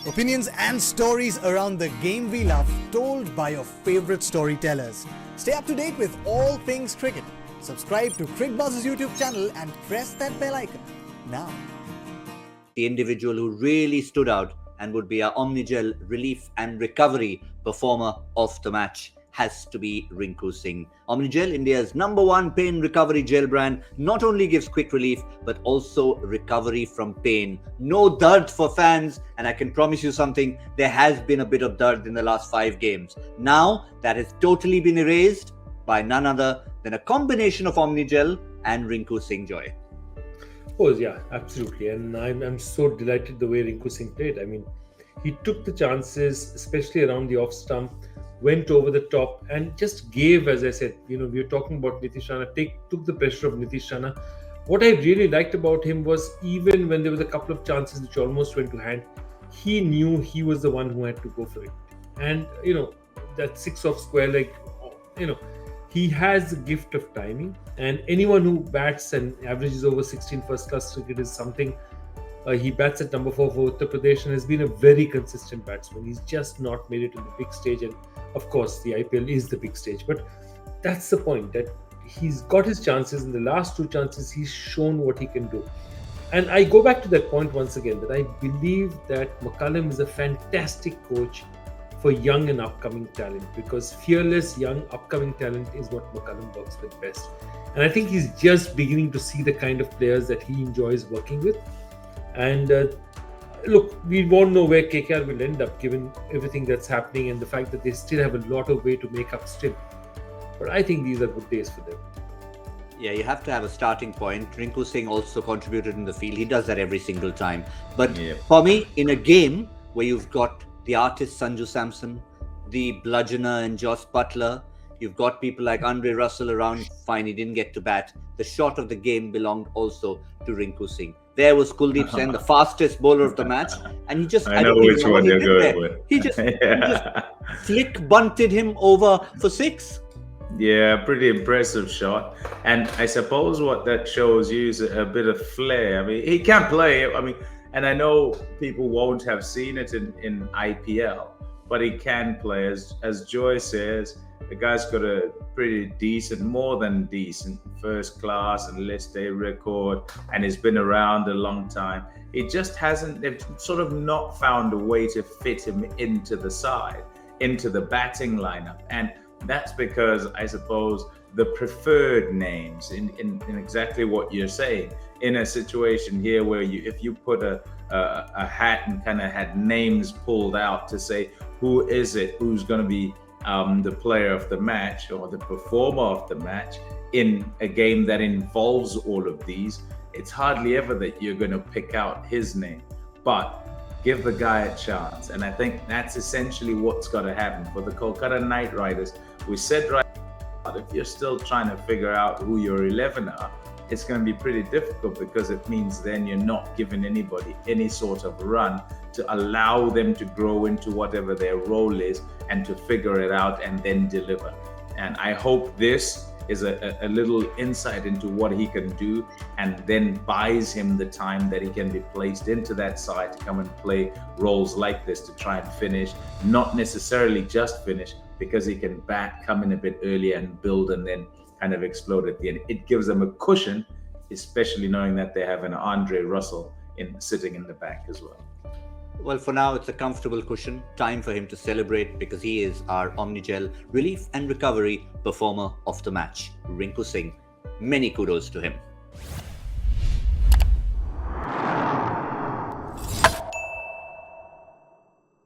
Opinions and stories around the game we love, told by your favorite storytellers. Stay up to date with all things cricket. Subscribe to Cricbuzz's YouTube channel and press that bell icon now. The individual who really stood out and would be our Omnigel relief and recovery performer of the match has to be Rinku Singh. Omnigel, India's #1 pain recovery gel brand, not only gives quick relief but also recovery from pain. No dard for fans, and I can promise you something, there has been a bit of dard in the last 5 games. Now that has totally been erased by none other than a combination of Omnigel and Rinku Singh Joy. Oh yeah, absolutely, and I'm so delighted the way Rinku Singh played. I mean, he took the chances, especially around the off stump, went over the top, and just gave, as I said, we were talking about Nitish Rana, took the pressure of Nitish Rana. What I really liked about him was, even when there was a couple of chances which almost went to hand, he knew he was the one who had to go for it. And that 6 off square leg, he has the gift of timing, and anyone who bats and averages over 16 first class cricket is something. He bats at number 4 for Uttar Pradesh and has been a very consistent batsman. He's just not made it in the big stage, and of course the IPL is the big stage, but that's the point, that he's got his chances. In the last 2 chances he's shown what he can do. And I go back to that point once again, that I believe that McCullum is a fantastic coach for young and upcoming talent, because fearless young upcoming talent is what McCullum works with best. And I think he's just beginning to see the kind of players that he enjoys working with. And look, we won't know where KKR will end up given everything that's happening and the fact that they still have a lot of way to make up still. But I think these are good days for them. Yeah, you have to have a starting point. Rinku Singh also contributed in the field. He does that every single time. But for me, in a game where you've got the artist Sanju Samson, the bludgeoner and Joss Butler, you've got people like Andre Russell around. Fine, he didn't get to bat. The shot of the game belonged also to Rinku Singh. There was Kuldeep Sen, the fastest bowler of the match, and he just I know which one you're going with. He just flick bunted him over for 6. Yeah, pretty impressive shot. And I suppose what that shows you is a bit of flair. I mean, he can play. And I know people won't have seen it in IPL, but he can play. As Joy says, the guy's got a pretty decent, more than decent, first class and list A record, and he's been around a long time. It just hasn't, they've sort of not found a way to fit him into the side, into the batting lineup. And that's because, I suppose, the preferred names in exactly what you're saying, in a situation here where if you put a hat and kind of had names pulled out to say, who is it, who's going to be the player of the match or the performer of the match in a game that involves all of these, it's hardly ever that you're going to pick out his name. But give the guy a chance. And I think that's essentially what's got to happen for the Kolkata Knight Riders. We said right now, if you're still trying to figure out who your 11 are, it's going to be pretty difficult, because it means then you're not giving anybody any sort of run to allow them to grow into whatever their role is and to figure it out and then deliver. And I hope this is a little insight into what he can do, and then buys him the time that he can be placed into that side to come and play roles like this, to try and finish, not necessarily just finish, because he can come in a bit earlier and build and then kind of explode at the end. It gives them a cushion, especially knowing that they have an Andre Russell sitting in the back as well. Well, for now, it's a comfortable cushion. Time for him to celebrate, because he is our Omnigel relief and recovery performer of the match. Rinku Singh, many kudos to him.